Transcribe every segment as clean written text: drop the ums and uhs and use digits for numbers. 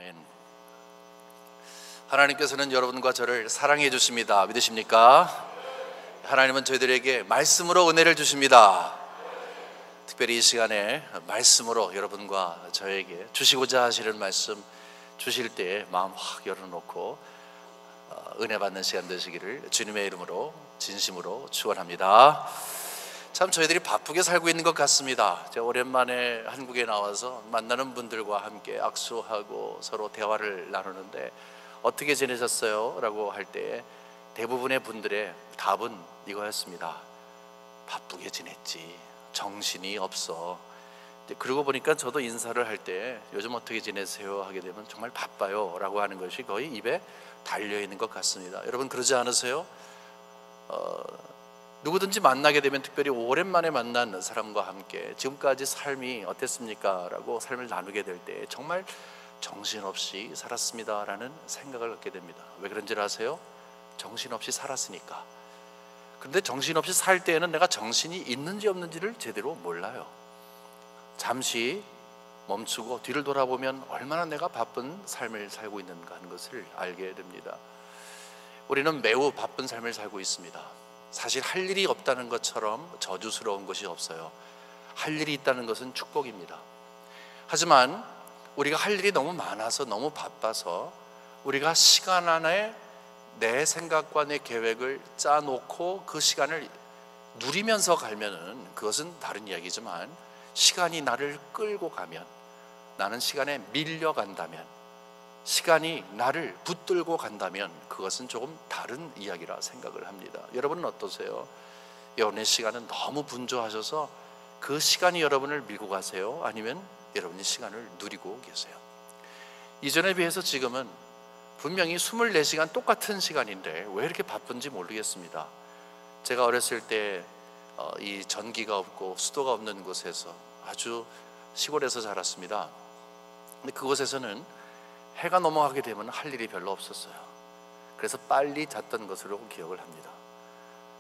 아멘. 하나님께서는 여러분과 저를 사랑해 주십니다. 믿으십니까? 하나님은 저희들에게 말씀으로 은혜를 주십니다. 특별히 이 시간에 말씀으로 여러분과 저에게 주시고자 하시는 말씀 주실 때 마음 확 열어놓고 은혜 받는 시간 되시기를 주님의 이름으로 진심으로 축원합니다. 참 저희들이 바쁘게 살고 있는 것 같습니다. 제가 오랜만에 한국에 나와서 만나는 분들과 함께 악수하고 서로 대화를 나누는데 어떻게 지내셨어요? 라고 할 때 대부분의 분들의 답은 이거였습니다. 바쁘게 지냈지, 정신이 없어. 그러고 보니까 저도 인사를 할 때 요즘 어떻게 지내세요? 하게 되면 정말 바빠요 라고 하는 것이 거의 입에 달려있는 것 같습니다. 여러분 그러지 않으세요? 누구든지 만나게 되면 특별히 오랜만에 만난 사람과 함께 지금까지 삶이 어땠습니까? 라고 삶을 나누게 될 때 정말 정신없이 살았습니다 라는 생각을 갖게 됩니다. 왜 그런지 아세요? 정신없이 살았으니까. 그런데 정신없이 살 때에는 내가 정신이 있는지 없는지를 제대로 몰라요. 잠시 멈추고 뒤를 돌아보면 얼마나 내가 바쁜 삶을 살고 있는가 하는 것을 알게 됩니다. 우리는 매우 바쁜 삶을 살고 있습니다. 사실 할 일이 없다는 것처럼 저주스러운 것이 없어요. 할 일이 있다는 것은 축복입니다. 하지만 우리가 할 일이 너무 많아서 너무 바빠서 우리가 시간 안에 내 생각과 내 계획을 짜놓고 그 시간을 누리면서 가면은 그것은 다른 이야기지만 시간이 나를 끌고 가면, 나는 시간에 밀려간다면, 시간이 나를 붙들고 간다면 그것은 조금 다른 이야기라 생각을 합니다. 여러분은 어떠세요? 여러분의 시간은 너무 분주하셔서 그 시간이 여러분을 밀고 가세요? 아니면 여러분이 시간을 누리고 계세요? 이전에 비해서 지금은 분명히 24시간 똑같은 시간인데 왜 이렇게 바쁜지 모르겠습니다. 제가 어렸을 때 이 전기가 없고 수도가 없는 곳에서 아주 시골에서 자랐습니다. 근데 그곳에서는 해가 넘어가게 되면 할 일이 별로 없었어요. 그래서 빨리 잤던 것으로 기억을 합니다.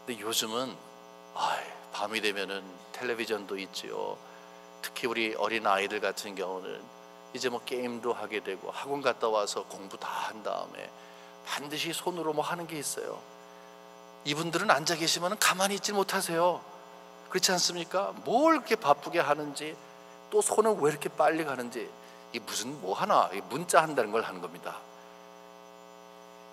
근데 요즘은 밤이 되면은 텔레비전도 있지요. 특히 우리 어린 아이들 같은 경우는 이제 뭐 게임도 하게 되고 학원 갔다 와서 공부 다 한 다음에 반드시 손으로 뭐 하는 게 있어요. 이분들은 앉아 계시면 가만히 있지 못하세요. 그렇지 않습니까? 뭘 이렇게 바쁘게 하는지, 또 손은 왜 이렇게 빨리 가는지, 이 무슨 뭐 하나 문자 한다는 걸 하는 겁니다.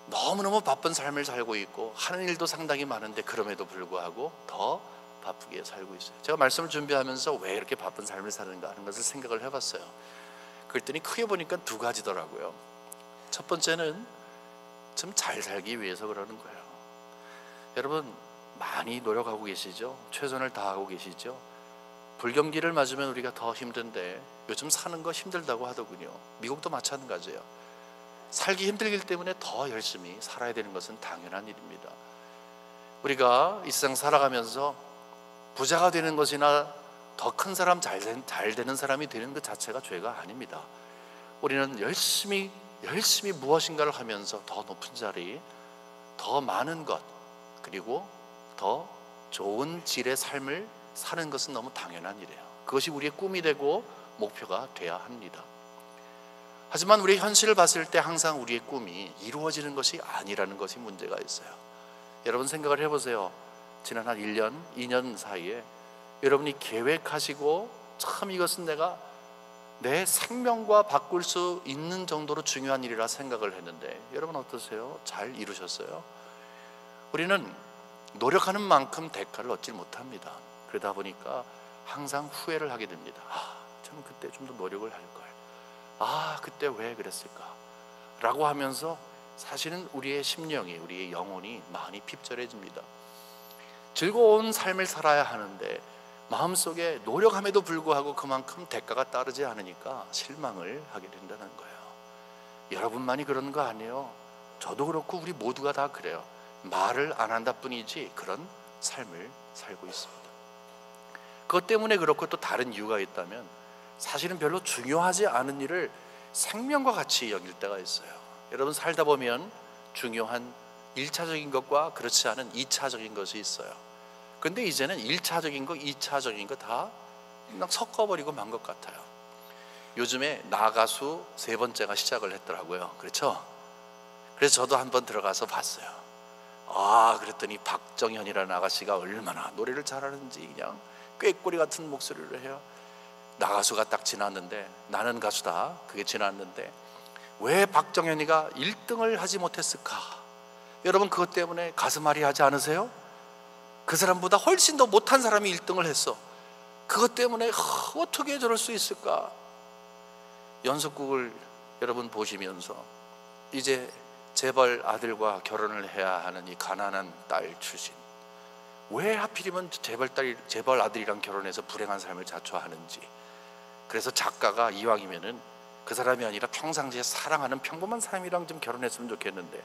너무너무 바쁜 삶을 살고 있고 하는 일도 상당히 많은데 그럼에도 불구하고 더 바쁘게 살고 있어요. 제가 말씀을 준비하면서 왜 이렇게 바쁜 삶을 사는가 하는 것을 생각을 해봤어요. 그랬더니 크게 보니까 두 가지더라고요. 첫 번째는 좀 잘 살기 위해서 그러는 거예요. 여러분 많이 노력하고 계시죠? 최선을 다하고 계시죠? 불경기를 맞으면 우리가 더 힘든데 요즘 사는 거 힘들다고 하더군요. 미국도 마찬가지예요. 살기 힘들기 때문에 더 열심히 살아야 되는 것은 당연한 일입니다. 우리가 이 세상 살아가면서 부자가 되는 것이나 더 큰 사람, 잘 되는 사람이 되는 것 자체가 죄가 아닙니다. 우리는 열심히 무엇인가를 하면서 더 높은 자리, 더 많은 것, 그리고 더 좋은 질의 삶을 사는 것은 너무 당연한 일이에요. 그것이 우리의 꿈이 되고 목표가 돼야 합니다. 하지만 우리의 현실을 봤을 때 항상 우리의 꿈이 이루어지는 것이 아니라는 것이 문제가 있어요. 여러분 생각을 해보세요. 지난 한 1년, 2년 사이에 여러분이 계획하시고 참 이것은 내가 내 생명과 바꿀 수 있는 정도로 중요한 일이라 생각을 했는데 여러분 어떠세요? 잘 이루셨어요? 우리는 노력하는 만큼 대가를 얻지 못합니다. 그러다 보니까 항상 후회를 하게 됩니다. 저는 그때 좀 더 노력을 할걸. 그때 왜 그랬을까? 라고 하면서 사실은 우리의 심령이, 우리의 영혼이 많이 핍절해집니다. 즐거운 삶을 살아야 하는데 마음속에 노력함에도 불구하고 그만큼 대가가 따르지 않으니까 실망을 하게 된다는 거예요. 여러분만이 그런 거 아니에요. 저도 그렇고 우리 모두가 다 그래요. 말을 안 한다 뿐이지 그런 삶을 살고 있습니다. 그것 때문에 그렇고 또 다른 이유가 있다면 사실은 별로 중요하지 않은 일을 생명과 같이 여길 때가 있어요. 여러분 살다 보면 중요한 1차적인 것과 그렇지 않은 2차적인 것이 있어요. 그런데 이제는 1차적인 거, 2차적인 거 다 그냥 섞어버리고 만 것 같아요. 요즘에 나가수 3번째가 시작을 했더라고요. 그렇죠? 그래서 저도 한번 들어가서 봤어요. 그랬더니 박정현이라는 아가씨가 얼마나 노래를 잘하는지 그냥 꾀꼬리 같은 목소리를 해요. 나가수가 딱 지났는데, 나는 가수다 그게 지났는데 왜 박정현이가 1등을 하지 못했을까? 여러분, 그것 때문에 가슴앓이 하지 않으세요? 그 사람보다 훨씬 더 못한 사람이 1등을 했어. 그것 때문에 어떻게 저럴 수 있을까? 연속극을 여러분 보시면서 이제 재벌 아들과 결혼을 해야 하는 이 가난한 딸 출신, 왜 하필이면 재벌 아들이랑 결혼해서 불행한 삶을 자초하는지. 그래서 작가가 이왕이면은 그 사람이 아니라 평상시에 사랑하는 평범한 사람이랑 좀 결혼했으면 좋겠는데,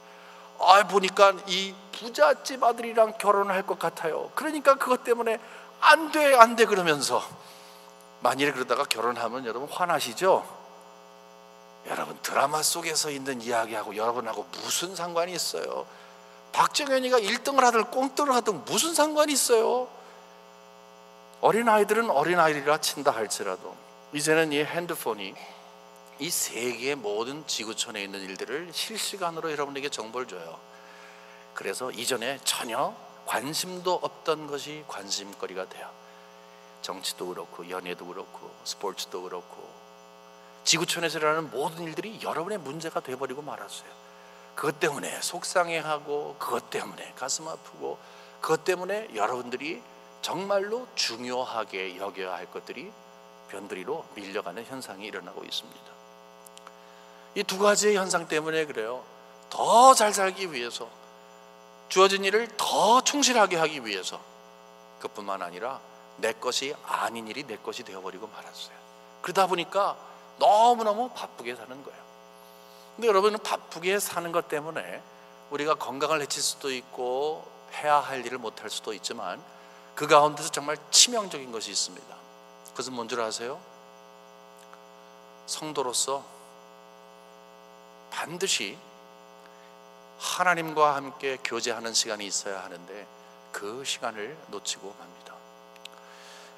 보니까 이 부잣집 아들이랑 결혼을 할 것 같아요. 그러니까 그것 때문에 안 돼 그러면서, 만일에 그러다가 결혼하면 여러분 화나시죠? 여러분, 드라마 속에서 있는 이야기하고 여러분하고 무슨 상관이 있어요? 박정현이가 1등을 하든 꽁ጥ을 하든 무슨 상관이 있어요? 어린아이들은 어린아이라 친다 할지라도 이제는 이 핸드폰이 이 세계의 모든 지구촌에 있는 일들을 실시간으로 여러분에게 정보를 줘요. 그래서 이전에 전혀 관심도 없던 것이 관심거리가 돼요. 정치도 그렇고 연예도 그렇고 스포츠도 그렇고 지구촌에서 일어나는 모든 일들이 여러분의 문제가 돼버리고 말았어요. 그것 때문에 속상해하고, 그것 때문에 가슴 아프고, 그것 때문에 여러분들이 정말로 중요하게 여겨야 할 것들이 변두리로 밀려가는 현상이 일어나고 있습니다. 이 두 가지의 현상 때문에 그래요. 더 잘 살기 위해서, 주어진 일을 더 충실하게 하기 위해서, 그뿐만 아니라 내 것이 아닌 일이 내 것이 되어버리고 말았어요. 그러다 보니까 너무너무 바쁘게 사는 거예요. 근데 여러분, 바쁘게 사는 것 때문에 우리가 건강을 해칠 수도 있고 해야 할 일을 못할 수도 있지만, 그 가운데서 정말 치명적인 것이 있습니다. 그것은 뭔 줄 아세요? 성도로서 반드시 하나님과 함께 교제하는 시간이 있어야 하는데 그 시간을 놓치고 맙니다.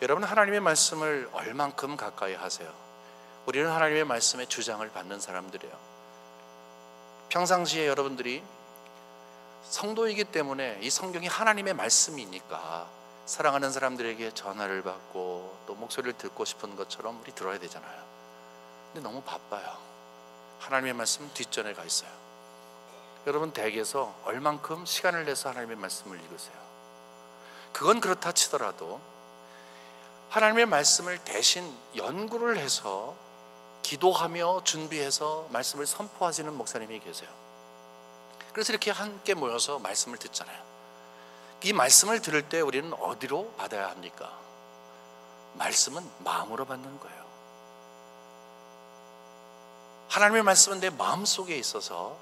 여러분, 하나님의 말씀을 얼만큼 가까이 하세요? 우리는 하나님의 말씀에 주장을 받는 사람들이에요. 평상시에 여러분들이 성도이기 때문에 이 성경이 하나님의 말씀이니까 사랑하는 사람들에게 전화를 받고 또 목소리를 듣고 싶은 것처럼 우리 들어야 되잖아요. 근데 너무 바빠요. 하나님의 말씀은 뒷전에 가 있어요. 여러분, 댁에서 얼만큼 시간을 내서 하나님의 말씀을 읽으세요? 그건 그렇다 치더라도 하나님의 말씀을 대신 연구를 해서 기도하며 준비해서 말씀을 선포하시는 목사님이 계세요. 그래서 이렇게 함께 모여서 말씀을 듣잖아요. 이 말씀을 들을 때 우리는 어디로 받아야 합니까? 말씀은 마음으로 받는 거예요. 하나님의 말씀은 내 마음속에 있어서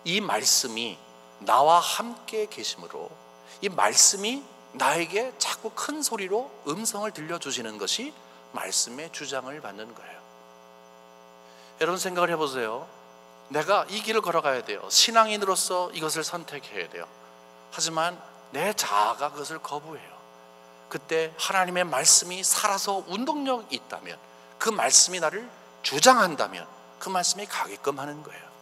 이 말씀이 나와 함께 계심으로 이 말씀이 나에게 자꾸 큰 소리로 음성을 들려주시는 것이 말씀의 주장을 받는 거예요. 여러분, 생각을 해보세요. 내가 이 길을 걸어가야 돼요. 신앙인으로서 이것을 선택해야 돼요. 하지만 내 자아가 그것을 거부해요. 그때 하나님의 말씀이 살아서 운동력이 있다면, 그 말씀이 나를 주장한다면 그 말씀이 가게끔 하는 거예요.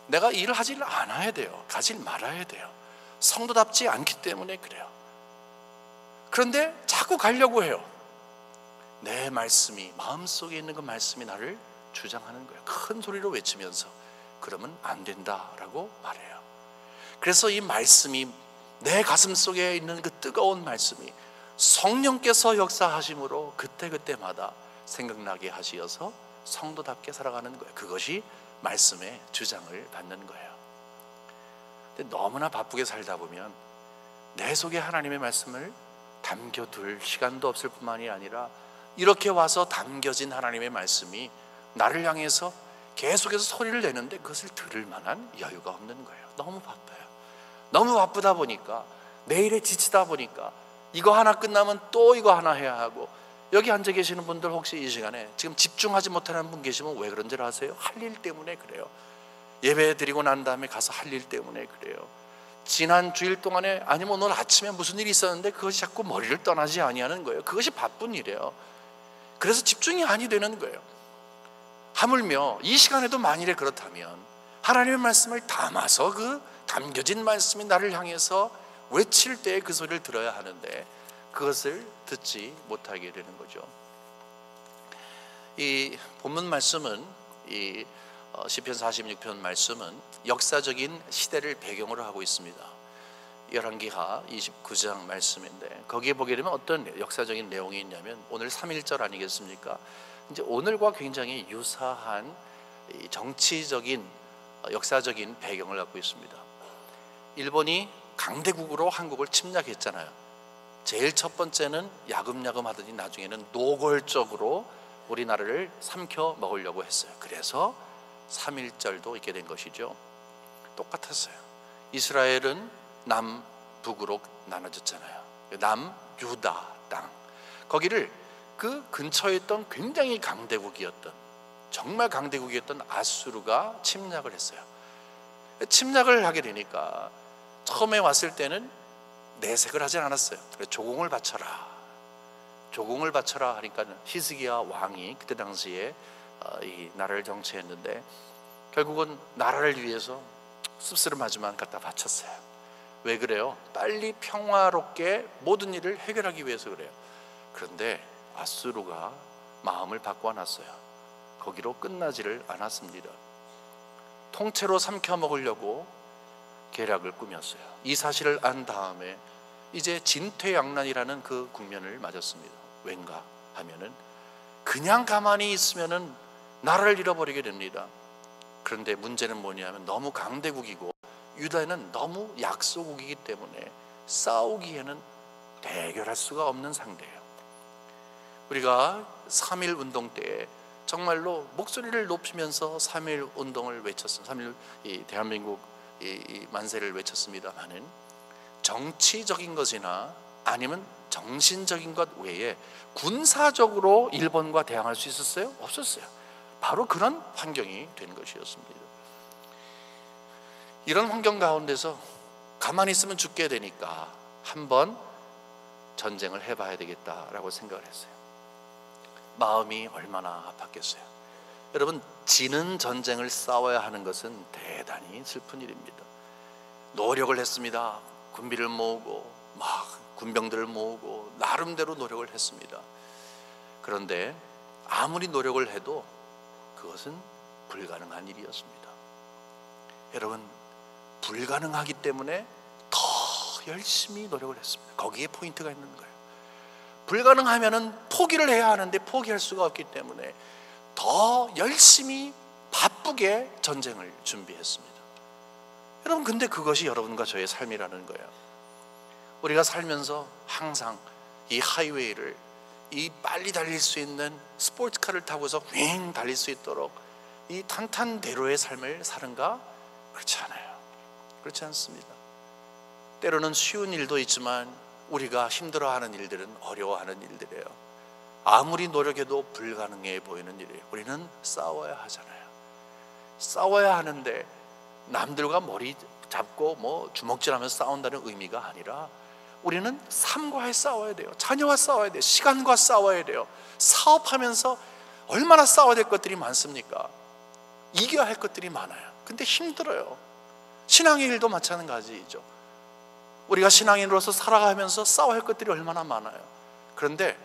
내가 일을 하질 않아야 돼요. 가질 말아야 돼요. 성도답지 않기 때문에 그래요. 그런데 자꾸 가려고 해요. 내 말씀이, 마음속에 있는 그 말씀이 나를 주장하는 거예요. 큰 소리로 외치면서 그러면 안 된다라고 말해요. 그래서 이 말씀이, 내 가슴 속에 있는 그 뜨거운 말씀이 성령께서 역사하심으로 그때그때마다 생각나게 하시어서 성도답게 살아가는 거예요. 그것이 말씀의 주장을 받는 거예요. 근데 너무나 바쁘게 살다 보면 내 속에 하나님의 말씀을 담겨둘 시간도 없을 뿐만이 아니라 이렇게 와서 담겨진 하나님의 말씀이 나를 향해서 계속해서 소리를 내는데 그것을 들을 만한 여유가 없는 거예요. 너무 바빠요. 너무 바쁘다 보니까, 내일에 지치다 보니까 이거 하나 끝나면 또 이거 하나 해야 하고, 여기 앉아 계시는 분들 혹시 이 시간에 지금 집중하지 못하는 분 계시면 왜 그런지 아세요? 할 일 때문에 그래요. 예배 드리고 난 다음에 가서 할 일 때문에 그래요. 지난 주일 동안에, 아니면 오늘 아침에 무슨 일이 있었는데 그것이 자꾸 머리를 떠나지 아니하는 거예요. 그것이 바쁜 일이에요. 그래서 집중이 아니 되는 거예요. 하물며 이 시간에도 만일에 그렇다면 하나님의 말씀을 담아서 그 담겨진 말씀이 나를 향해서 외칠 때에 그 소리를 들어야 하는데 그것을 듣지 못하게 되는 거죠. 이 본문 말씀은 이 시편 46편 말씀은 역사적인 시대를 배경으로 하고 있습니다. 열왕기하 29장 말씀인데 거기에 보게 되면 어떤 역사적인 내용이 있냐면 오늘 3.1절 아니겠습니까? 이제 오늘과 굉장히 유사한 정치적인 역사적인 배경을 갖고 있습니다. 일본이 강대국으로 한국을 침략했잖아요. 제일 첫 번째는 야금야금 하더니 나중에는 노골적으로 우리나라를 삼켜 먹으려고 했어요. 그래서 3.1절도 있게 된 것이죠. 똑같았어요. 이스라엘은 남북으로 나눠졌잖아요. 남유다 땅, 거기를 그 근처에 있던 굉장히 강대국이었던, 정말 강대국이었던 아수르가 침략을 했어요. 침략을 하게 되니까 처음에 왔을 때는 내색을 하진 않았어요. 조공을 바쳐라, 조공을 바쳐라 하니까 히스기야 왕이 그때 당시에 이 나라를 정치했는데 결국은 나라를 위해서 씁쓸하지만 갖다 바쳤어요. 왜 그래요? 빨리 평화롭게 모든 일을 해결하기 위해서 그래요. 그런데 아수르가 마음을 바꿔놨어요. 거기로 끝나지를 않았습니다. 통째로 삼켜 먹으려고 계략을 꾸몄어요. 이 사실을 안 다음에 이제 진퇴양난이라는 그 국면을 맞았습니다. 왠가 하면은 그냥 가만히 있으면은 나라를 잃어버리게 됩니다. 그런데 문제는 뭐냐면 너무 강대국이고 유다는 너무 약소국이기 때문에 싸우기에는 대결할 수가 없는 상대예요. 우리가 3.1 운동 때 정말로 목소리를 높이면서 3.1 운동을 외쳤습니다. 3.1 대한민국 이 만세를 외쳤습니다마는 정치적인 것이나 아니면 정신적인 것 외에 군사적으로 일본과 대항할 수 있었어요? 없었어요. 바로 그런 환경이 된 것이었습니다. 이런 환경 가운데서 가만히 있으면 죽게 되니까 한번 전쟁을 해봐야 되겠다라고 생각을 했어요. 마음이 얼마나 아팠겠어요. 여러분, 지는 전쟁을 싸워야 하는 것은 대단히 슬픈 일입니다. 노력을 했습니다. 군비를 모으고 막 군병들을 모으고 나름대로 노력을 했습니다. 그런데 아무리 노력을 해도 그것은 불가능한 일이었습니다. 여러분, 불가능하기 때문에 더 열심히 노력을 했습니다. 거기에 포인트가 있는 거예요. 불가능하면은 포기를 해야 하는데 포기할 수가 없기 때문에 더 열심히 바쁘게 전쟁을 준비했습니다. 여러분, 근데 그것이 여러분과 저의 삶이라는 거예요. 우리가 살면서 항상 이 하이웨이를, 이 빨리 달릴 수 있는 스포츠카를 타고서 윙 달릴 수 있도록 이 탄탄대로의 삶을 사는가? 그렇지 않아요. 그렇지 않습니다. 때로는 쉬운 일도 있지만 우리가 힘들어하는 일들은 어려워하는 일들이에요. 아무리 노력해도 불가능해 보이는 일이에요. 우리는 싸워야 하잖아요. 싸워야 하는데 남들과 머리 잡고 뭐 주먹질하면서 싸운다는 의미가 아니라 우리는 삶과 싸워야 돼요. 자녀와 싸워야 돼요. 시간과 싸워야 돼요. 사업하면서 얼마나 싸워야 될 것들이 많습니까? 이겨야 할 것들이 많아요. 근데 힘들어요. 신앙의 일도 마찬가지죠. 우리가 신앙인으로서 살아가면서 싸워야 할 것들이 얼마나 많아요. 그런데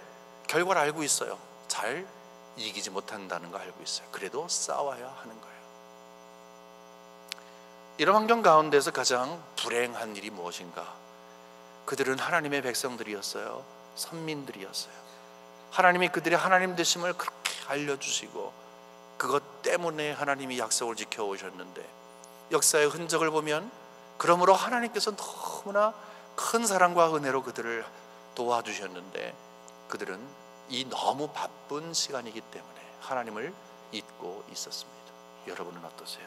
결과를 알고 있어요. 잘 이기지 못한다는 거 알고 있어요. 그래도 싸워야 하는 거예요. 이런 환경 가운데서 가장 불행한 일이 무엇인가? 그들은 하나님의 백성들이었어요. 선민들이었어요. 하나님이 그들의 하나님 되심을 그렇게 알려주시고 그것 때문에 하나님이 약속을 지켜오셨는데 역사의 흔적을 보면 그러므로 하나님께서 너무나 큰 사랑과 은혜로 그들을 도와주셨는데 그들은 이 너무 바쁜 시간이기 때문에 하나님을 잊고 있었습니다. 여러분은 어떠세요?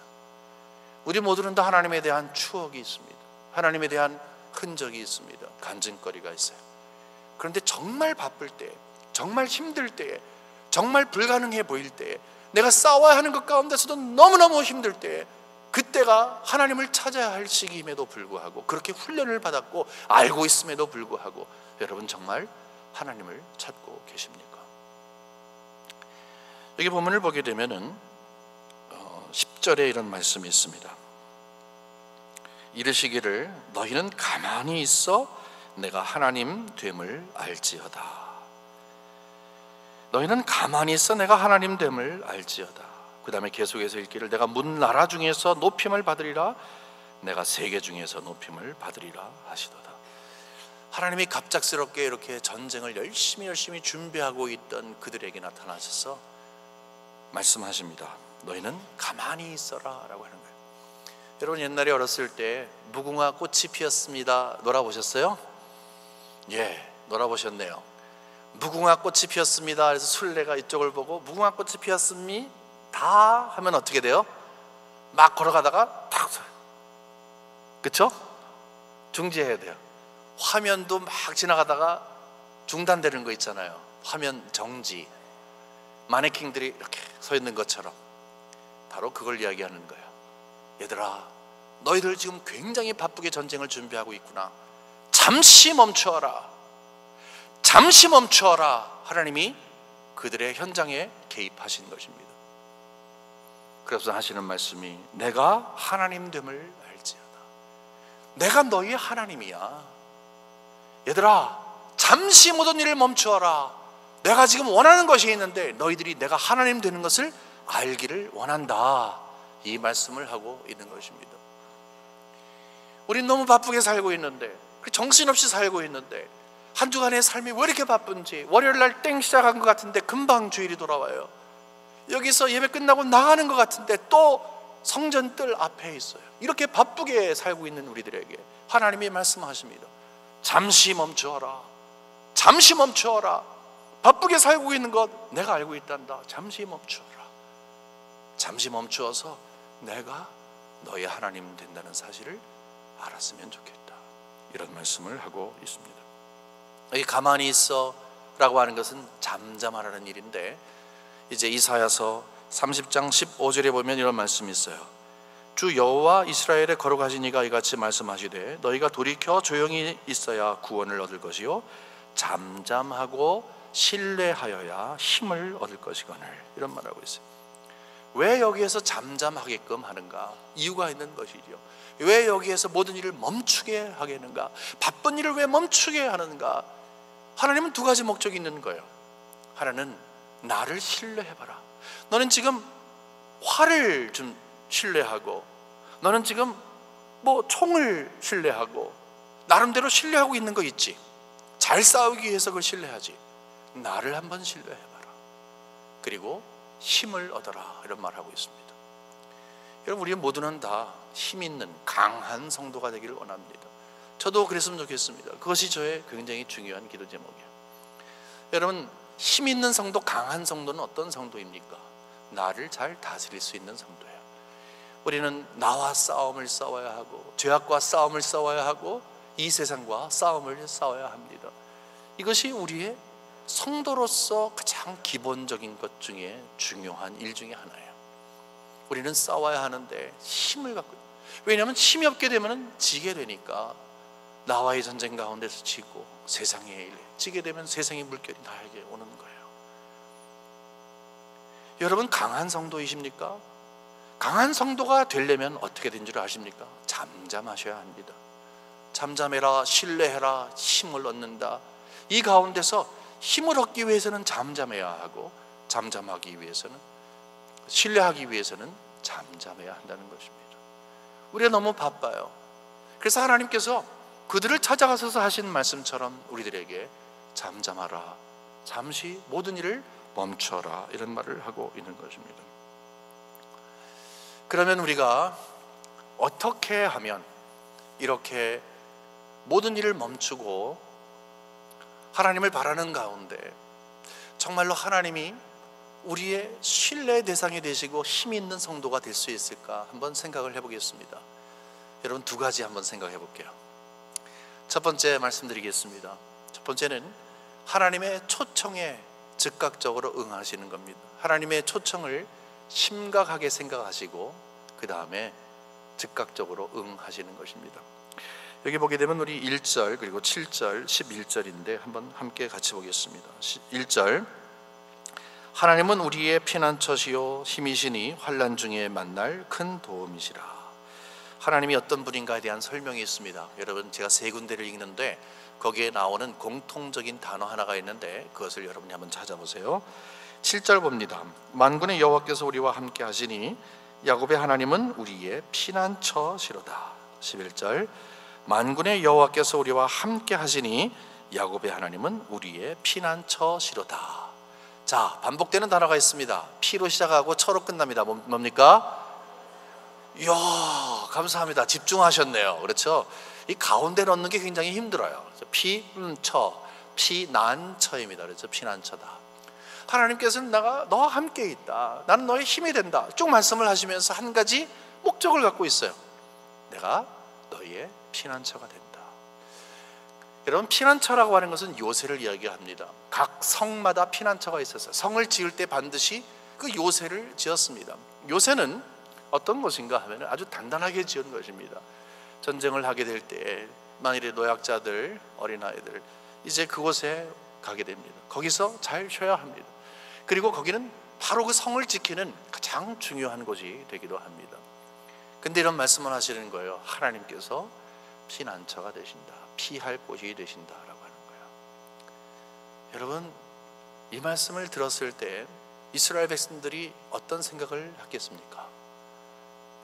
우리 모두는 다 하나님에 대한 추억이 있습니다. 하나님에 대한 흔적이 있습니다. 간증거리가 있어요. 그런데 정말 바쁠 때, 정말 힘들 때에, 정말 불가능해 보일 때에, 내가 싸워야 하는 것 가운데서도 너무너무 힘들 때에 그때가 하나님을 찾아야 할 시기임에도 불구하고 그렇게 훈련을 받았고 알고 있음에도 불구하고 여러분 정말 하나님을 찾고 계십니까? 여기 본문을 보게 되면은 10절에 이런 말씀이 있습니다. 이르시기를 너희는 가만히 있어 내가 하나님 됨을 알지어다. 너희는 가만히 있어 내가 하나님 됨을 알지어다. 그 다음에 계속해서 읽기를 내가 문 나라 중에서 높임을 받으리라 내가 세계 중에서 높임을 받으리라 하시도다. 하나님이 갑작스럽게 이렇게 전쟁을 열심히 준비하고 있던 그들에게 나타나셔서 말씀하십니다. 너희는 가만히 있어라 라고 하는 거예요. 여러분, 옛날에 어렸을 때 무궁화 꽃이 피었습니다 놀아보셨어요? 예, 놀아보셨네요. 무궁화 꽃이 피었습니다. 그래서 술래가 이쪽을 보고 무궁화 꽃이 피었습니다 하면 어떻게 돼요? 막 걸어가다가 탁 서요. 그쵸? 중지해야 돼요. 화면도 막 지나가다가 중단되는 거 있잖아요. 화면 정지. 마네킹들이 이렇게 서 있는 것처럼 바로 그걸 이야기하는 거예요. 얘들아, 너희들 지금 굉장히 바쁘게 전쟁을 준비하고 있구나. 잠시 멈추어라. 잠시 멈추어라. 하나님이 그들의 현장에 개입하신 것입니다. 그래서 하시는 말씀이 내가 하나님 됨을 알지어다. 내가 너희의 하나님이야. 얘들아, 잠시 모든 일을 멈추어라. 내가 지금 원하는 것이 있는데 너희들이 내가 하나님 되는 것을 알기를 원한다. 이 말씀을 하고 있는 것입니다. 우린 너무 바쁘게 살고 있는데, 정신없이 살고 있는데 한 주간의 삶이 왜 이렇게 바쁜지, 월요일날 땡 시작한 것 같은데 금방 주일이 돌아와요. 여기서 예배 끝나고 나가는 것 같은데 또 성전뜰 앞에 있어요. 이렇게 바쁘게 살고 있는 우리들에게 하나님이 말씀하십니다. 잠시 멈추어라. 잠시 멈추어라. 바쁘게 살고 있는 것 내가 알고 있단다. 잠시 멈추어라. 잠시 멈추어서 내가 너의 하나님 된다는 사실을 알았으면 좋겠다. 이런 말씀을 하고 있습니다. 여기 가만히 있어 라고 하는 것은 잠잠하라는 일인데, 이제 이사야서 30장 15절에 보면 이런 말씀이 있어요. 주 여호와 이스라엘에 거룩하신 이가 이같이 말씀하시되 너희가 돌이켜 조용히 있어야 구원을 얻을 것이요 잠잠하고 신뢰하여야 힘을 얻을 것이거늘. 이런 말을 하고 있어요. 왜 여기에서 잠잠하게끔 하는가? 이유가 있는 것이죠. 왜 여기에서 모든 일을 멈추게 하겠는가? 바쁜 일을 왜 멈추게 하는가? 하나님은 두 가지 목적이 있는 거예요. 하나는 나를 신뢰해봐라. 너는 지금 활을 좀 신뢰하고, 너는 지금 뭐 총을 신뢰하고 나름대로 신뢰하고 있는 거 있지. 잘 싸우기 위해서 그걸 신뢰하지. 나를 한번 신뢰해봐라. 그리고 힘을 얻어라. 이런 말을 하고 있습니다. 여러분, 우리 모두는 다 힘 있는 강한 성도가 되기를 원합니다. 저도 그랬으면 좋겠습니다. 그것이 저의 굉장히 중요한 기도 제목이에요. 여러분, 힘 있는 성도, 강한 성도는 어떤 성도입니까? 나를 잘 다스릴 수 있는 성도예요. 우리는 나와 싸움을 싸워야 하고, 죄악과 싸움을 싸워야 하고, 이 세상과 싸움을 싸워야 합니다. 이것이 우리의 성도로서 가장 기본적인 것 중에 중요한 일 중에 하나예요. 우리는 싸워야 하는데 힘을 갖고, 왜냐하면 힘이 없게 되면 지게 되니까, 나와의 전쟁 가운데서 지고 세상의 일에 지게 되면 세상의 물결이 나에게 오는 거예요. 여러분, 강한 성도이십니까? 강한 성도가 되려면 어떻게 된 줄 아십니까? 잠잠하셔야 합니다. 잠잠해라, 신뢰해라, 힘을 얻는다. 이 가운데서 힘을 얻기 위해서는 잠잠해야 하고, 잠잠하기 위해서는, 신뢰하기 위해서는 잠잠해야 한다는 것입니다. 우리가 너무 바빠요. 그래서 하나님께서 그들을 찾아가셔서 하신 말씀처럼 우리들에게 잠잠하라, 잠시 모든 일을 멈춰라, 이런 말을 하고 있는 것입니다. 그러면 우리가 어떻게 하면 이렇게 모든 일을 멈추고 하나님을 바라는 가운데 정말로 하나님이 우리의 신뢰의 대상이 되시고 힘이 있는 성도가 될 수 있을까 한번 생각을 해보겠습니다. 여러분, 두 가지 한번 생각해 볼게요. 첫 번째 말씀드리겠습니다. 첫 번째는 하나님의 초청에 즉각적으로 응하시는 겁니다. 하나님의 초청을 심각하게 생각하시고 그 다음에 즉각적으로 응하시는 것입니다. 여기 보게 되면 우리 1절 그리고 7절 11절인데 한번 함께 같이 보겠습니다. 1절, 하나님은 우리의 피난처시요 힘이시니 환난 중에 만날 큰 도움이시라. 하나님이 어떤 분인가에 대한 설명이 있습니다. 여러분, 제가 세 군데를 읽는데 거기에 나오는 공통적인 단어 하나가 있는데 그것을 여러분이 한번 찾아보세요. 7절 봅니다. 만군의 여호와께서 우리와 함께 하시니 야곱의 하나님은 우리의 피난처시로다. 11절, 만군의 여호와께서 우리와 함께 하시니 야곱의 하나님은 우리의 피난처시로다. 자, 반복되는 단어가 있습니다. 피로 시작하고 처로 끝납니다. 뭡니까? 이야, 감사합니다. 집중하셨네요. 그렇죠? 이 가운데 넣는 게 굉장히 힘들어요. 피난처입니다. 그렇죠? 피난처다. 하나님께서는 너와 함께 있다. 나는 너의 힘이 된다. 쭉 말씀을 하시면서 한 가지 목적을 갖고 있어요. 내가 너희의 피난처가 된다. 여러분, 피난처라고 하는 것은 요새를 이야기합니다. 각 성마다 피난처가 있었어요. 성을 지을 때 반드시 그 요새를 지었습니다. 요새는 어떤 것인가 하면 아주 단단하게 지은 것입니다. 전쟁을 하게 될 때 만일에 노약자들, 어린아이들 이제 그곳에 가게 됩니다. 거기서 잘 쉬어야 합니다. 그리고 거기는 바로 그 성을 지키는 가장 중요한 곳이 되기도 합니다. 근데 이런 말씀을 하시는 거예요. 하나님께서 피난처가 되신다. 피할 곳이 되신다라고 하는 거예요. 여러분, 이 말씀을 들었을 때 이스라엘 백성들이 어떤 생각을 했겠습니까?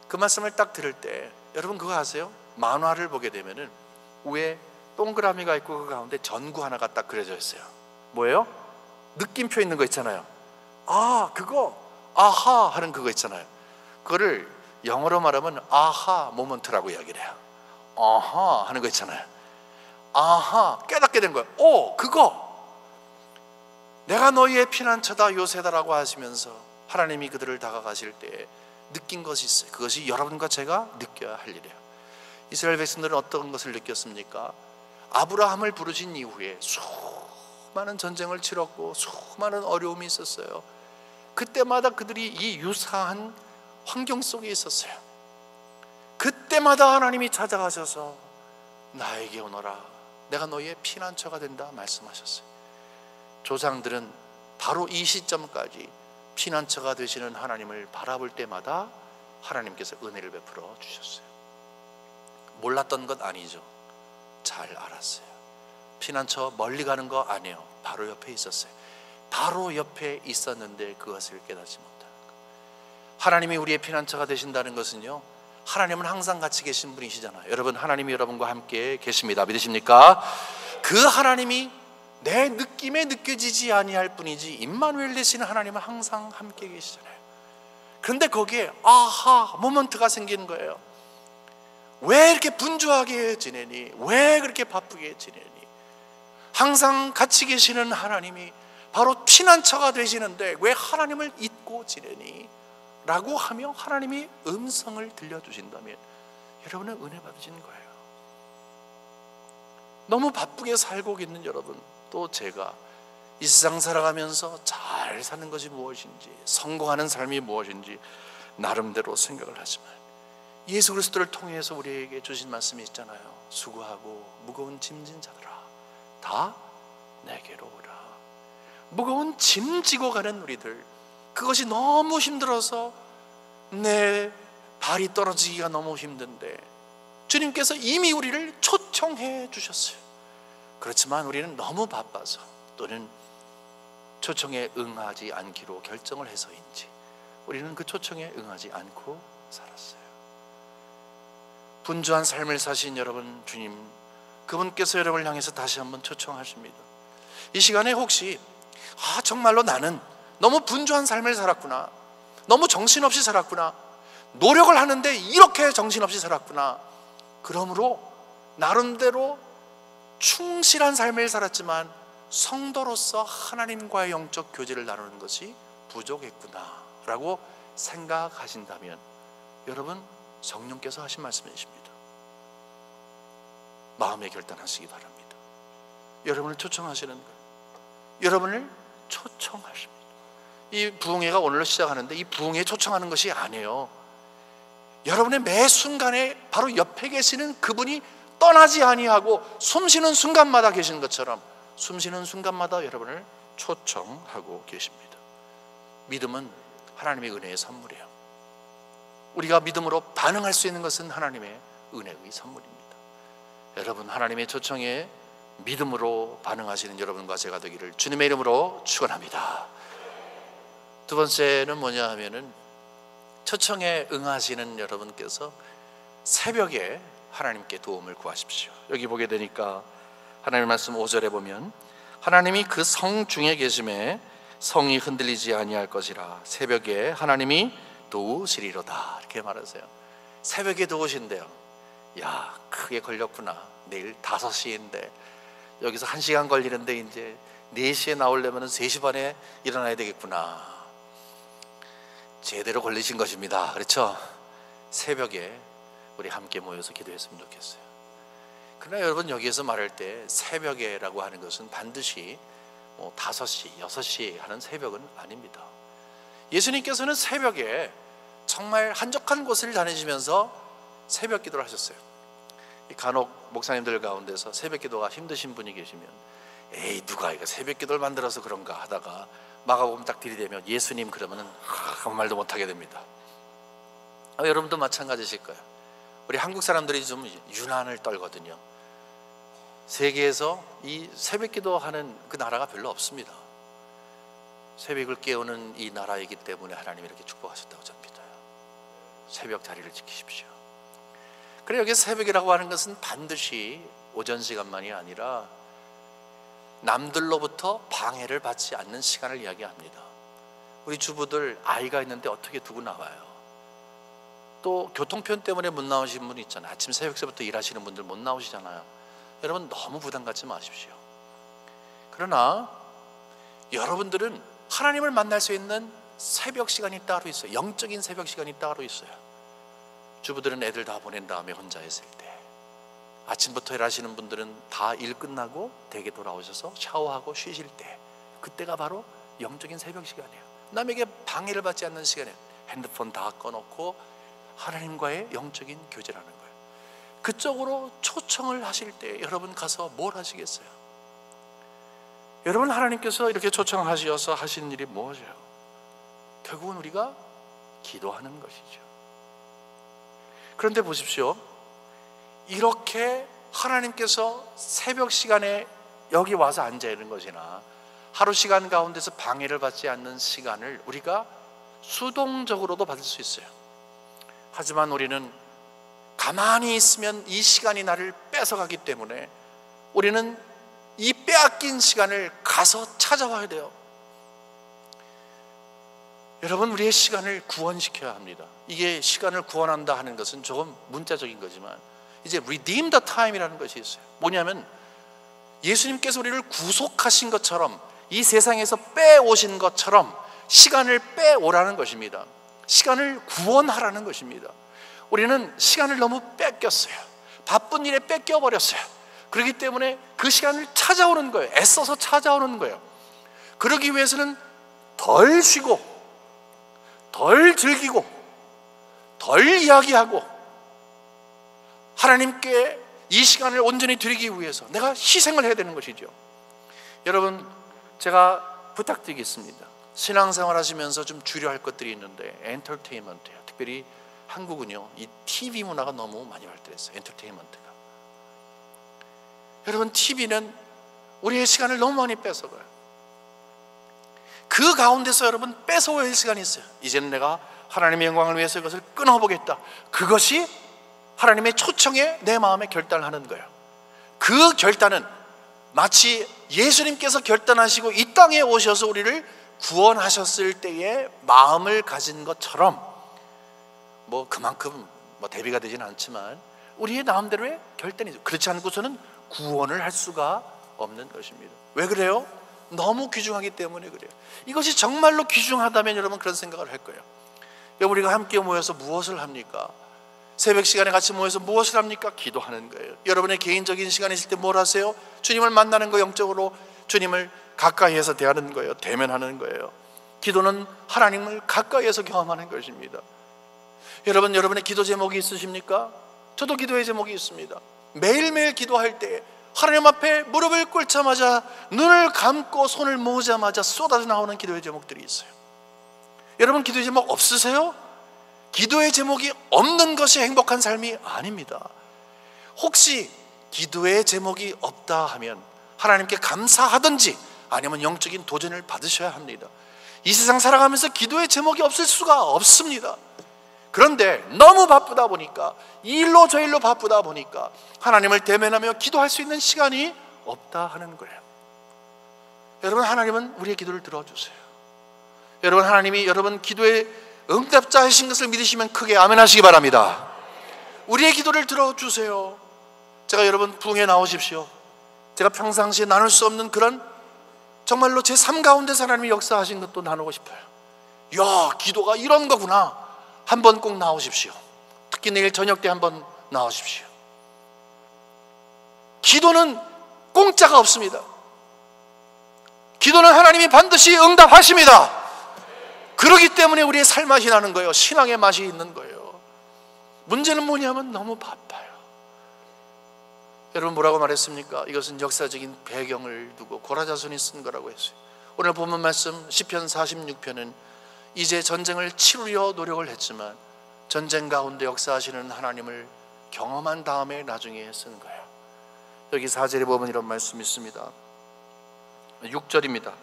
그 말씀을 딱 들을 때 여러분 그거 아세요? 만화를 보게 되면은 위에 동그라미가 있고 그 가운데 전구 하나가 딱 그려져 있어요. 뭐예요? 느낌표 있는 거 있잖아요. 아, 그거 아하 하는 그거 있잖아요. 그거를 영어로 말하면 아하 모먼트라고 이야기를 해요. 아하 하는 거 있잖아요. 아하, 깨닫게 된 거예요. 오, 그거 내가 너희의 피난처다, 요새다라고 하시면서 하나님이 그들을 다가가실 때 느낀 것이 있어요. 그것이 여러분과 제가 느껴야 할 일이에요. 이스라엘 백성들은 어떤 것을 느꼈습니까? 아브라함을 부르신 이후에 수많은 전쟁을 치렀고 수많은 어려움이 있었어요. 그때마다 그들이 이 유사한 환경 속에 있었어요. 그때마다 하나님이 찾아가셔서 나에게 오너라, 내가 너희의 피난처가 된다 말씀하셨어요. 조상들은 바로 이 시점까지 피난처가 되시는 하나님을 바라볼 때마다 하나님께서 은혜를 베풀어 주셨어요. 몰랐던 것 아니죠. 잘 알았어요. 피난처 멀리 가는 거 아니에요. 바로 옆에 있었어요. 바로 옆에 있었는데 그것을 깨닫지 못하는 것. 하나님이 우리의 피난처가 되신다는 것은요, 하나님은 항상 같이 계신 분이시잖아요. 여러분, 하나님이 여러분과 함께 계십니다. 믿으십니까? 그 하나님이 내 느낌에 느껴지지 아니할 뿐이지 임마누엘 되시는 하나님은 항상 함께 계시잖아요. 그런데 거기에 아하 모먼트가 생기는 거예요. 왜 이렇게 분주하게 지내니? 왜 그렇게 바쁘게 지내니? 항상 같이 계시는 하나님이 바로 피난처가 되시는데 왜 하나님을 잊고 지내니? 라고 하며 하나님이 음성을 들려주신다면 여러분은 은혜 받으시는 거예요. 너무 바쁘게 살고 있는 여러분, 또 제가 이 세상 살아가면서 잘 사는 것이 무엇인지, 성공하는 삶이 무엇인지 나름대로 생각을 하지만 예수 그리스도를 통해서 우리에게 주신 말씀이 있잖아요. 수고하고 무거운 짐진 자들아 다 내게로 오라. 무거운 짐 지고 가는 우리들, 그것이 너무 힘들어서 내 발이 떨어지기가 너무 힘든데 주님께서 이미 우리를 초청해 주셨어요. 그렇지만 우리는 너무 바빠서 또는 초청에 응하지 않기로 결정을 해서인지 우리는 그 초청에 응하지 않고 살았어요. 분주한 삶을 사신 여러분, 주님 그분께서 여러분을 향해서 다시 한번 초청하십니다. 이 시간에 혹시 정말로 나는 너무 분주한 삶을 살았구나, 너무 정신없이 살았구나, 노력을 하는데 이렇게 정신없이 살았구나, 그러므로 나름대로 충실한 삶을 살았지만 성도로서 하나님과의 영적 교제를 나누는 것이 부족했구나 라고 생각하신다면 여러분, 성령께서 하신 말씀이십니다. 마음에 결단하시기 바랍니다. 여러분을 초청하시는 거예요. 여러분을 초청하십니다. 이 부흥회가 오늘로 시작하는데 이 부흥회에 초청하는 것이 아니에요. 여러분의 매 순간에 바로 옆에 계시는 그분이 떠나지 아니하고 숨쉬는 순간마다 계시는 것처럼 숨쉬는 순간마다 여러분을 초청하고 계십니다. 믿음은 하나님의 은혜의 선물이에요. 우리가 믿음으로 반응할 수 있는 것은 하나님의 은혜의 선물입니다. 여러분, 하나님의 초청에 믿음으로 반응하시는 여러분과 제가 되기를 주님의 이름으로 축원합니다. 두 번째는 뭐냐 하면은, 초청에 응하시는 여러분께서 새벽에 하나님께 도움을 구하십시오. 여기 보게 되니까 하나님 말씀 5절에 보면, 하나님이 그 성 중에 계심에 성이 흔들리지 아니할 것이라 새벽에 하나님이 도우시리로다, 이렇게 말하세요. 새벽에 도우신대요. 야, 크게 걸렸구나. 내일 5시인데 여기서 1시간 걸리는데 이제 4시에 나오려면 3시 반에 일어나야 되겠구나. 제대로 걸리신 것입니다. 그렇죠? 새벽에 우리 함께 모여서 기도했으면 좋겠어요. 그러나 여러분, 여기에서 말할 때 새벽에라고 하는 것은 반드시 5시, 6시 하는 새벽은 아닙니다. 예수님께서는 새벽에 정말 한적한 곳을 다니시면서 새벽 기도를 하셨어요. 간혹 목사님들 가운데서 새벽 기도가 힘드신 분이 계시면, 에이, 누가 이거 새벽 기도를 만들어서 그런가 하다가 마가복음 딱 들이대면 예수님 그러면은 아무 말도 못하게 됩니다. 여러분도 마찬가지실 거예요. 우리 한국 사람들이 좀 유난을 떨거든요. 세계에서 이 새벽 기도하는 그 나라가 별로 없습니다. 새벽을 깨우는 이 나라이기 때문에 하나님이 이렇게 축복하셨다고 저는 믿어요. 새벽 자리를 지키십시오. 그래, 여기서 새벽이라고 하는 것은 반드시 오전 시간만이 아니라 남들로부터 방해를 받지 않는 시간을 이야기합니다. 우리 주부들 아이가 있는데 어떻게 두고 나와요? 또 교통편 때문에 못 나오시는 분 있잖아요. 아침 새벽부터 일하시는 분들 못 나오시잖아요. 여러분, 너무 부담 갖지 마십시오. 그러나 여러분들은 하나님을 만날 수 있는 새벽 시간이 따로 있어요. 영적인 새벽 시간이 따로 있어요. 주부들은 애들 다 보낸 다음에 혼자 있을 때, 아침부터 일하시는 분들은 다 일 끝나고 댁에 돌아오셔서 샤워하고 쉬실 때, 그때가 바로 영적인 새벽 시간이에요. 남에게 방해를 받지 않는 시간이에요. 핸드폰 다 꺼놓고 하나님과의 영적인 교제라는 거예요. 그쪽으로 초청을 하실 때 여러분 가서 뭘 하시겠어요? 여러분, 하나님께서 이렇게 초청하셔서 하신 일이 무엇이에요? 결국은 우리가 기도하는 것이죠. 그런데 보십시오, 이렇게 하나님께서 새벽 시간에 여기 와서 앉아 있는 것이나 하루 시간 가운데서 방해를 받지 않는 시간을 우리가 수동적으로도 받을 수 있어요. 하지만 우리는 가만히 있으면 이 시간이 나를 뺏어가기 때문에 우리는 이 빼앗긴 시간을 가서 찾아와야 돼요. 여러분, 우리의 시간을 구원시켜야 합니다. 이게 시간을 구원한다 하는 것은 조금 문자적인 거지만 이제 redeem the time이라는 것이 있어요. 뭐냐면 예수님께서 우리를 구속하신 것처럼, 이 세상에서 빼오신 것처럼 시간을 빼오라는 것입니다. 시간을 구원하라는 것입니다. 우리는 시간을 너무 뺏겼어요. 바쁜 일에 뺏겨버렸어요. 그렇기 때문에 그 시간을 찾아오는 거예요. 애써서 찾아오는 거예요. 그러기 위해서는 덜 쉬고 덜 즐기고 덜 이야기하고 하나님께 이 시간을 온전히 드리기 위해서 내가 희생을 해야 되는 것이죠. 여러분, 제가 부탁드리겠습니다. 신앙생활 하시면서 좀 줄여야 할 것들이 있는데, 엔터테인먼트예요. 특별히 한국은요, 이 TV 문화가 너무 많이 발달했어요. 엔터테인먼트가. 여러분, TV는 우리의 시간을 너무 많이 뺏어가요. 그 가운데서 여러분 뺏어와야 할 시간이 있어요. 이제는 내가 하나님의 영광을 위해서 이것을 끊어보겠다. 그것이 하나님의 초청에 내 마음에 결단을 하는 거예요. 그 결단은 마치 예수님께서 결단하시고 이 땅에 오셔서 우리를 구원하셨을 때의 마음을 가진 것처럼, 그만큼 대비가 되지는 않지만 우리의 마음대로의 결단이죠. 그렇지 않고서는 구원을 할 수가 없는 것입니다. 왜 그래요? 너무 귀중하기 때문에 그래요. 이것이 정말로 귀중하다면 여러분 그런 생각을 할 거예요. 여러분, 우리가 함께 모여서 무엇을 합니까? 새벽 시간에 같이 모여서 무엇을 합니까? 기도하는 거예요. 여러분의 개인적인 시간이 있을 때 뭘 하세요? 주님을 만나는 거, 영적으로 주님을 가까이에서 대하는 거예요. 대면하는 거예요. 기도는 하나님을 가까이에서 경험하는 것입니다. 여러분, 여러분의 기도 제목이 있으십니까? 저도 기도의 제목이 있습니다. 매일매일 기도할 때 하나님 앞에 무릎을 꿇자마자, 눈을 감고 손을 모으자마자 쏟아져 나오는 기도의 제목들이 있어요. 여러분 기도의 제목 없으세요? 기도의 제목이 없는 것이 행복한 삶이 아닙니다. 혹시 기도의 제목이 없다 하면 하나님께 감사하든지 아니면 영적인 도전을 받으셔야 합니다. 이 세상 살아가면서 기도의 제목이 없을 수가 없습니다. 그런데 너무 바쁘다 보니까, 이 일로 저 일로 바쁘다 보니까 하나님을 대면하며 기도할 수 있는 시간이 없다 하는 거예요. 여러분, 하나님은 우리의 기도를 들어주세요. 여러분, 하나님이 여러분 기도의 응답자이신 것을 믿으시면 크게 아멘 하시기 바랍니다. 우리의 기도를 들어주세요. 제가 여러분 부흥에 나오십시오. 제가 평상시에 나눌 수 없는 그런 정말로 제 삶 가운데서 하나님이 역사하신 것도 나누고 싶어요. 야, 기도가 이런 거구나. 한번 꼭 나오십시오. 특히 내일 저녁 때 한번 나오십시오. 기도는 공짜가 없습니다. 기도는 하나님이 반드시 응답하십니다. 그렇기 때문에 우리의 살맛이 나는 거예요. 신앙의 맛이 있는 거예요. 문제는 뭐냐면 너무 바빠요. 여러분 뭐라고 말했습니까? 이것은 역사적인 배경을 두고 고라자손이 쓴 거라고 했어요. 오늘 본문 말씀 시편 46편은 이제 전쟁을 치르려 노력을 했지만 전쟁 가운데 역사하시는 하나님을 경험한 다음에 나중에 쓴 거예요. 여기 4절에 보면 이런 말씀이 있습니다. 6절입니다.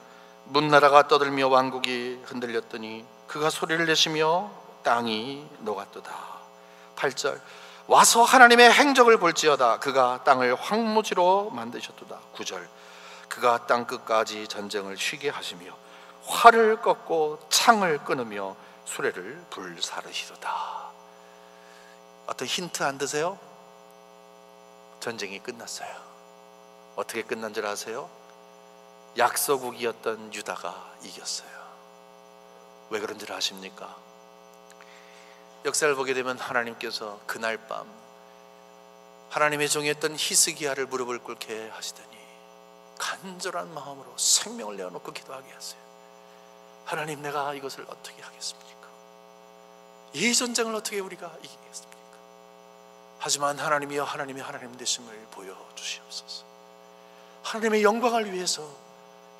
문나라가 떠들며 왕국이 흔들렸더니 그가 소리를 내시며 땅이 녹았도다. 8절 와서 하나님의 행적을 볼지어다. 그가 땅을 황무지로 만드셨도다. 9절 그가 땅 끝까지 전쟁을 쉬게 하시며 활을 꺾고 창을 끊으며 수레를 불사르시도다. 어떤 힌트 안 드세요? 전쟁이 끝났어요. 어떻게 끝난 줄 아세요? 약소국이었던 유다가 이겼어요. 왜 그런 줄 아십니까? 역사를 보게 되면 하나님께서 그날 밤 하나님의 종이었던 히스기야를 무릎을 꿇게 하시더니 간절한 마음으로 생명을 내어놓고 기도하게 하세요. 하나님, 내가 이것을 어떻게 하겠습니까? 이 전쟁을 어떻게 우리가 이기겠습니까? 하지만 하나님이여, 하나님이 하나님 되심을 보여주시옵소서. 하나님의 영광을 위해서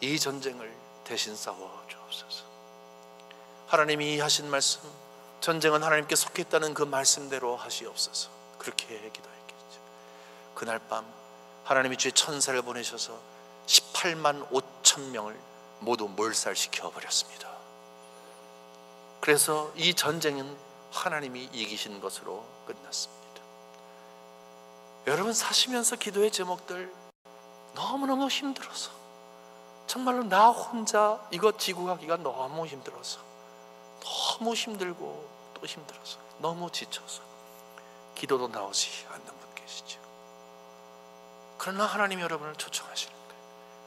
이 전쟁을 대신 싸워 주옵소서. 하나님이 하신 말씀, 전쟁은 하나님께 속했다는 그 말씀대로 하시옵소서. 그렇게 기도했겠죠. 그날 밤 하나님이 주의 천사를 보내셔서 18만 5천 명을 모두 몰살시켜 버렸습니다. 그래서 이 전쟁은 하나님이 이기신 것으로 끝났습니다. 여러분 사시면서 기도의 제목들 너무너무 힘들어서, 정말로 나 혼자 이거 지고 가기가 너무 힘들어서, 너무 힘들고 또 힘들어서, 너무 지쳐서 기도도 나오지 않는 분 계시죠. 그러나 하나님이 여러분을 초청하시는 거예요.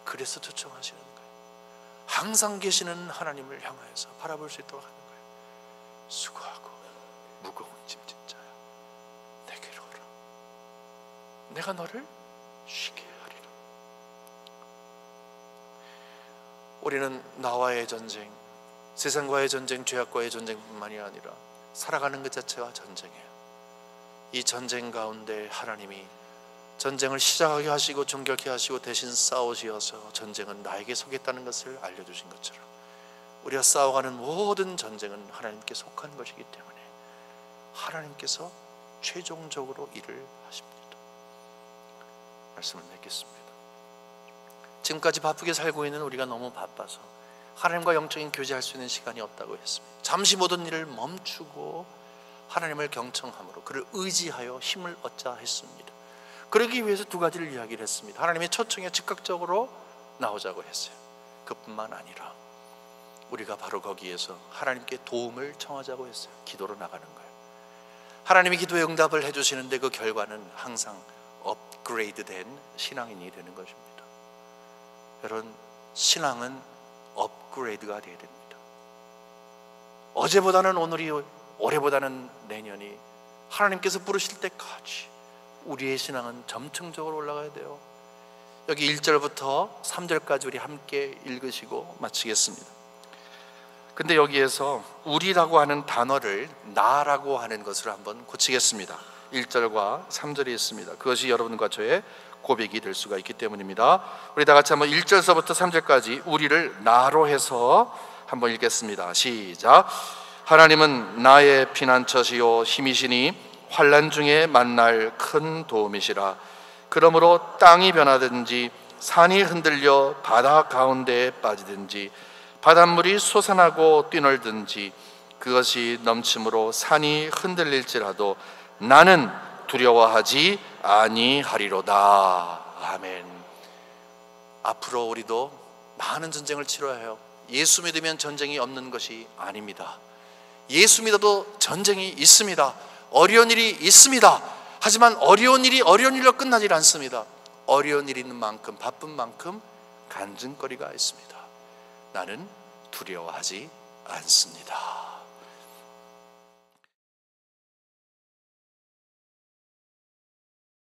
그래서 초청하시는 거예요. 항상 계시는 하나님을 향하여서 바라볼 수 있도록 하는 거예요. 수고하고 무거운 짐진 자야, 내게로 오라. 내가 너를 쉬게 하리라. 우리는 나와의 전쟁, 세상과의 전쟁, 죄악과의 전쟁뿐만이 아니라 살아가는 것 자체가 전쟁이에요. 이 전쟁 가운데 하나님이 전쟁을 시작하게 하시고 종결케 하시고 대신 싸우시어서 전쟁은 나에게 속했다는 것을 알려주신 것처럼 우리가 싸워가는 모든 전쟁은 하나님께 속한 것이기 때문에 하나님께서 최종적으로 일을 하십니다. 말씀을 맺겠습니다. 지금까지 바쁘게 살고 있는 우리가 너무 바빠서 하나님과 영적인 교제할 수 있는 시간이 없다고 했습니다. 잠시 모든 일을 멈추고 하나님을 경청함으로 그를 의지하여 힘을 얻자 했습니다. 그러기 위해서 두 가지를 이야기를 했습니다. 하나님의 초청에 즉각적으로 나오자고 했어요. 그뿐만 아니라 우리가 바로 거기에서 하나님께 도움을 청하자고 했어요. 기도로 나가는 거예요. 하나님이 기도에 응답을 해주시는데 그 결과는 항상 업그레이드된 신앙인이 되는 것입니다. 여러분, 신앙은 업그레이드가 되어야 됩니다. 어제보다는 오늘이, 올해보다는 내년이, 하나님께서 부르실 때까지 우리의 신앙은 점층적으로 올라가야 돼요. 여기 1절부터 3절까지 우리 함께 읽으시고 마치겠습니다. 근데 여기에서 우리라고 하는 단어를 나라고 하는 것으로 한번 고치겠습니다. 1절과 3절이 있습니다. 그것이 여러분과 저의 고백이 될 수가 있기 때문입니다. 우리 다 같이 한번 1절서부터 3절까지 우리를 나로 해서 한번 읽겠습니다. 시작. 하나님은 나의 피난처시요 힘이시니 환난 중에 만날 큰 도움이시라. 그러므로 땅이 변하든지 산이 흔들려 바다 가운데에 빠지든지 바닷물이 솟아나고 뛰놀든지 그것이 넘침으로 산이 흔들릴지라도 나는 두려워하지 아니하리로다. 아멘. 앞으로 우리도 많은 전쟁을 치러야 해요. 예수 믿으면 전쟁이 없는 것이 아닙니다. 예수 믿어도 전쟁이 있습니다. 어려운 일이 있습니다. 하지만 어려운 일로 끝나지 않습니다. 어려운 일이 있는 만큼, 바쁜 만큼 간증거리가 있습니다. 나는 두려워하지 않습니다.